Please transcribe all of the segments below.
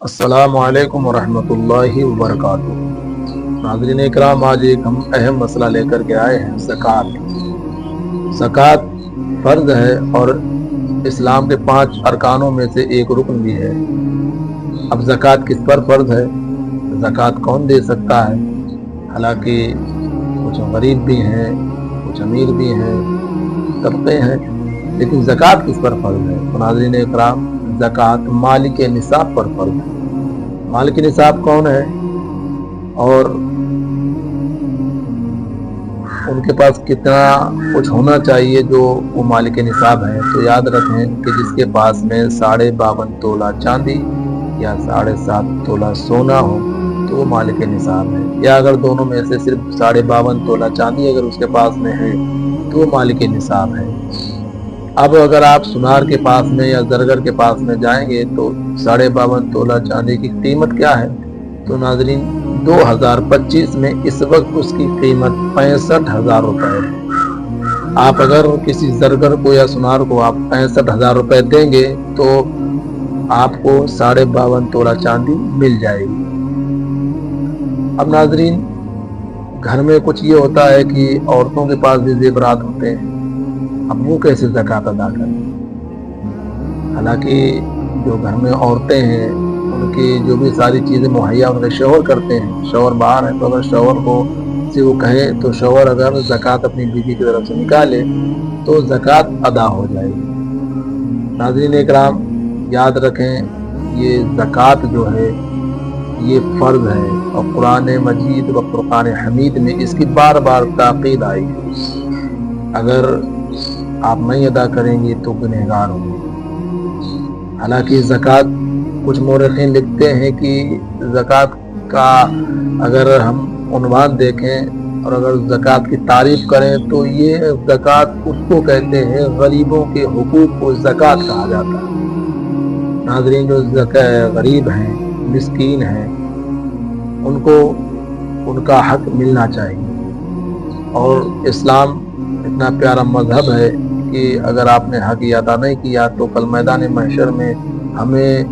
السلام علیکم ورحمۃ اللہ وبرکاتہ۔ ناظرین اکرام، آج ایک ہم اہم مسئلہ لے کر کے آئے ہیں، زکوٰۃ۔ زکوٰۃ فرض ہے اور اسلام کے 5 ارکانوں میں سے ایک رکن بھی ہے۔ اب زکوٰۃ کس پر فرض ہے؟ زکوٰۃ کون دے سکتا ہے؟ حالانکہ کچھ غریب بھی ہیں، کچھ امیر بھی ہیں، طبقے ہیں، لیکن زکوٰۃ کس پر فرض ہے؟ تو ناظرین اکرام، زکوٰۃ مالک نصاب پر فرض ہے۔ مالک نصاب کون ہے اور ان کے پاس کتنا کچھ ہونا چاہیے جو وہ مالک نصاب ہے؟ تو یاد رکھیں کہ جس کے پاس میں 52.5 تولہ چاندی یا 7.5 تولہ سونا ہو تو وہ مالک نصاب ہے، یا اگر دونوں میں سے صرف 52.5 تولہ چاندی اگر اس کے پاس میں ہے تو وہ مالک نصاب ہے۔ اب اگر آپ سنار کے پاس میں یا زرگر کے پاس میں جائیں گے تو 52.5 تولہ چاندی کی قیمت کیا ہے؟ تو ناظرین 2025 میں اس وقت اس کی قیمت 65,000 روپے ہے۔ آپ اگر کسی زرگر کو یا سنار کو آپ 65,000 روپے دیں گے تو آپ کو 52.5 تولہ چاندی مل جائے گی۔ اب ناظرین، گھر میں کچھ یہ ہوتا ہے کہ عورتوں کے پاس بھی زیورات ہوتے ہیں، اب وہ کیسے زکوٰۃ ادا کریں؟ حالانکہ جو گھر میں عورتیں ہیں ان کی جو بھی ساری چیزیں مہیا ان کے شوہر کرتے ہیں، شوہر باہر ہے تو اگر شوہر کو سے وہ کہے تو شوہر اگر زکوٰۃ اپنی بیوی کی طرف سے نکالے تو زکوٰۃ ادا ہو جائے گی۔ ناظرین اکرام، یاد رکھیں یہ زکوٰۃ جو ہے یہ فرض ہے اور قرآن مجید و فرقان حمید میں اس کی بار بار تاکید آئی ہے۔ اگر آپ نہیں ادا کریں گے تو گنہگار ہوں گے۔ حالانکہ زکوٰۃ، کچھ مورخین لکھتے ہیں کہ زکوٰۃ کا اگر ہم عنوان دیکھیں اور اگر زکوٰۃ کی تعریف کریں تو یہ زکوٰۃ اس کو کہتے ہیں، غریبوں کے حقوق کو زکوٰۃ کہا جاتا ہے۔ ناظرین، جو غریب ہیں، مسکین ہیں، ان کو ان کا حق ملنا چاہیے، اور اسلام اتنا پیارا مذہب ہے کہ اگر آپ نے حق ادا نہیں کیا تو کل میدان محشر میں ہمیں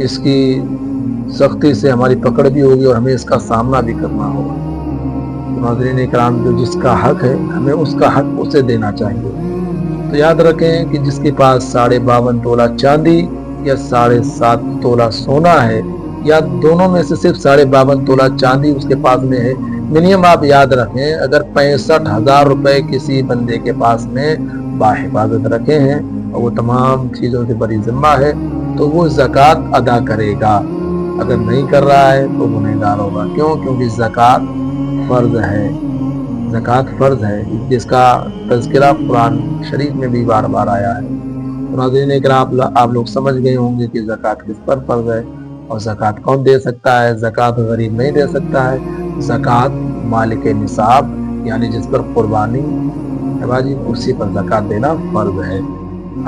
اس کی سختی سے ہماری پکڑ بھی ہوگی اور ہمیں اس کا سامنا بھی کرنا ہوگا۔ ناظرین اکرام، جو جس کا حق ہے ہمیں اس کا حق اسے دینا چاہیے۔ تو یاد رکھیں کہ جس کے پاس 52.5 تولہ چاندی یا 7.5 تولہ سونا ہے، یا دونوں میں سے صرف 52.5 تولہ چاندی اس کے پاس میں ہے، منیم آپ یاد رکھیں اگر 65,000 روپے کسی بندے کے پاس میں باحفاظت رکھے ہیں اور وہ تمام چیزوں سے بری ذمہ ہے تو وہ زکوٰۃ ادا کرے گا۔ اگر نہیں کر رہا ہے تو گنہگار ہوگا۔ کیوں؟ کیونکہ زکوٰۃ فرض ہے۔ زکوٰۃ فرض ہے جس کا تذکرہ قرآن شریف میں بھی بار بار آیا ہے۔ ناظرین اکرام، آپ لوگ سمجھ گئے ہوں گے کہ زکوٰۃ کس پر فرض ہے اور زکوٰۃ کون دے سکتا ہے۔ زکوٰۃ غریب نہیں دے سکتا ہے، زکوٰۃ مالک نصاب یعنی جس پر قربانی ہے باجی، اسی پر زکوٰۃ دینا فرض ہے۔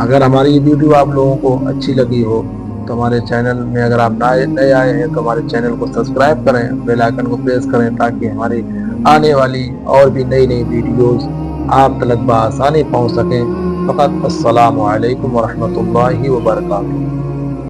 اگر ہماری یہ ویڈیو آپ لوگوں کو اچھی لگی ہو تو ہمارے چینل میں اگر آپ نئے آئے ہیں تو ہمارے چینل کو سبسکرائب کریں، بیل آئیکن کو پریس کریں تاکہ ہماری آنے والی اور بھی نئی ویڈیوز آپ تک بآسانی پہنچ سکیں۔ فقط السلام علیکم ورحمۃ اللہ وبرکاتہ۔